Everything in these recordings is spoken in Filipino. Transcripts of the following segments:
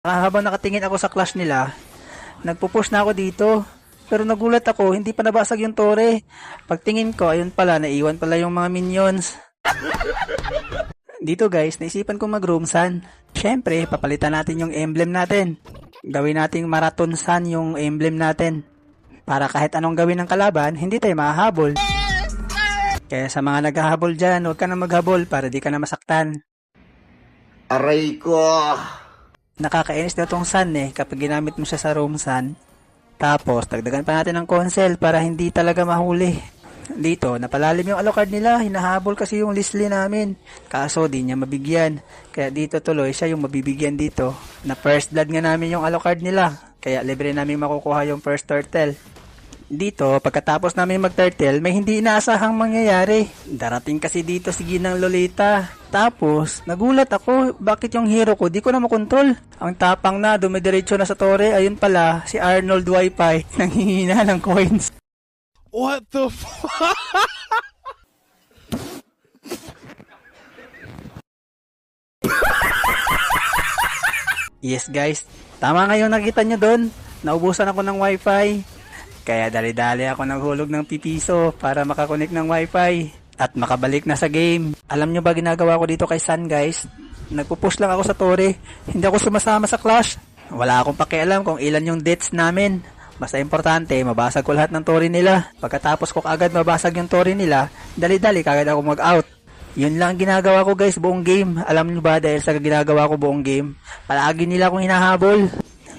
Habang nakatingin ako sa clash nila, nagpo-push na ako dito. Pero nagulat ako, hindi pa nabasag yung tore. Pagtingin ko, ayun pala, naiwan pala yung mga minions. Dito guys, naisipan ko mag-roam sun. Syempre, papalitan natin yung emblem natin. Gawin nating marathon sun yung emblem natin. Para kahit anong gawin ng kalaban, hindi tayo mahahabol. Kaya sa mga naghahabol dyan, huwag ka na maghabol para di ka na masaktan. Aray ko! Nakakainis na tong sun kapag ginamit mo siya sa roam sun. Tapos, dagdagan pa natin ng console para hindi talaga mahuli. Dito, napalalim yung Alucard nila. Hinahabol kasi yung Leslie namin. Kaso, di niya mabigyan. Kaya dito tuloy, siya yung mabibigyan dito. Na first blood nga namin yung Alucard nila. Kaya libre namin makukuha yung first turtle. Dito, pagkatapos namin mag-turtle, may hindi inaasahang mangyayari. Darating kasi dito si Ginang Lolita. Tapos, nagulat ako, bakit yung hero ko, di ko na makontrol. Ang tapang na, dumidiretso na sa tore, ayun pala, si Arnold Wi-Fi, nanghihina ng coins. What the fuck? Yes guys, tama nga yung nakita nyo doon. Naubusan ako ng Wi-Fi. Kaya dali-dali ako naghulog ng pipiso para makakonek ng Wi-Fi at makabalik na sa game. Alam nyo ba ginagawa ko dito kay Sun guys? Nagpo-push lang ako sa tore. Hindi ako sumasama sa clash. Wala akong pakialam kung ilan yung deaths namin. Basta importante, mabasag ko lahat ng tore nila. Pagkatapos ko agad mabasag yung tore nila, dali-dali kagad ako mag-out. Yun lang ginagawa ko guys buong game. Alam nyo ba dahil sa ginagawa ko buong game, palagi nila akong hinahabol.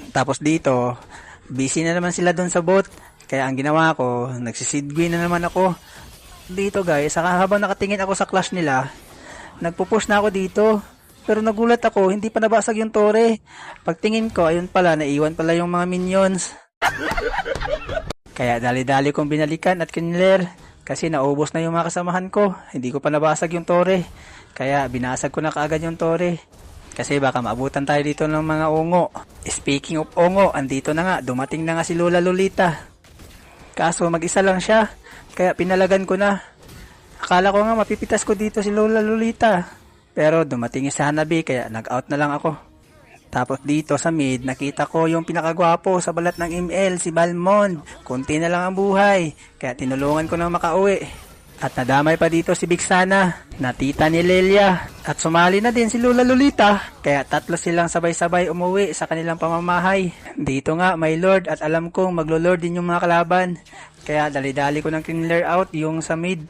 Tapos dito, busy na naman sila doon sa bot. Kaya ang ginawa ko, nagsisidgway na naman ako. Dito guys, habang nakatingin ako sa clash nila, nagpo-push na ako dito. Pero nagulat ako, hindi pa nabasag yung tore. Pagtingin ko, ayun pala, naiwan pala yung mga minions. Kaya dali-dali kong binalikan at kinler. Kasi naubos na yung mga kasamahan ko. Hindi ko pa nabasag yung tore. Kaya binasag ko na kaagad yung tore. Kasi baka maabutan tayo dito ng mga ungo. Speaking of ungo, andito na nga, dumating na nga si Lola Lolita. Kaso mag-isa lang siya, kaya pinalagan ko na. Akala ko nga mapipitas ko dito si Lola Lolita. Pero dumating si Hanabi, kaya nag-out na lang ako. Tapos dito sa mid, nakita ko yung pinakagwapo sa balat ng ML, si Balmond. Kunti na lang ang buhay, kaya tinulungan ko na makauwi. At nadamay pa dito si Bigsana, na tita ni Lelia. At sumali na din si Lola Lolita, kaya tatlo silang sabay-sabay umuwi sa kanilang pamamahay. Dito nga may Lord at alam kong maglo-Lord din yung mga kalaban. Kaya dali-dali ko nang kinler out yung sa mid.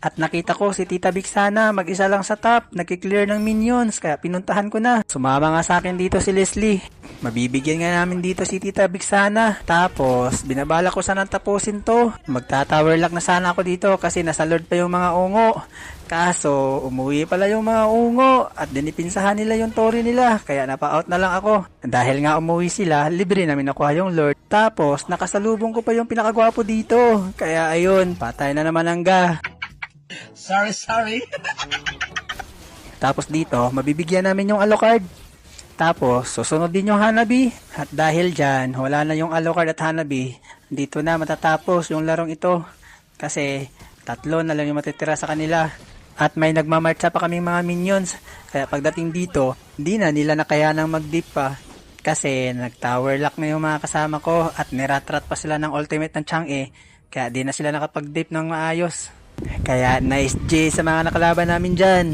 At nakita ko si Tita Bigsana mag-isa lang sa top, nagki-clear ng minions, kaya pinuntahan ko na. Sumama nga sa akin dito si Leslie. Mabibigyan nga namin dito si Tita Bigsana. Tapos, binabala ko sanang tapusin to. Magta-tower lock na sana ako dito kasi nasa Lord pa yung mga ungo. Kaso, umuwi pala yung mga ungo at dinipinsahan nila yung tore nila, kaya napa-out na lang ako. Dahil nga umuwi sila, libre namin nakuha yung Lord. Tapos, nakasalubong ko pa yung pinakagwapo dito. Kaya ayun, patay na naman ang ga. Sorry. Tapos dito, mabibigyan namin yung Alucard. Tapos, susunod din yung Hanabi. At dahil dyan, wala na yung Alucard at Hanabi, dito na matatapos yung larong ito. Kasi, 3 na lang yung matitira sa kanila. At may nagmamarcha pa kaming mga minions. Kaya pagdating dito, hindi na nila nakayanang mag-dip pa. Kasi, nag-tower lock na yung mga kasama ko at niratrat pa sila ng ultimate ng Chang'e. Kaya di na sila nakapag-dip ng maayos. Kaya nice J sa mga nakalaban namin dyan.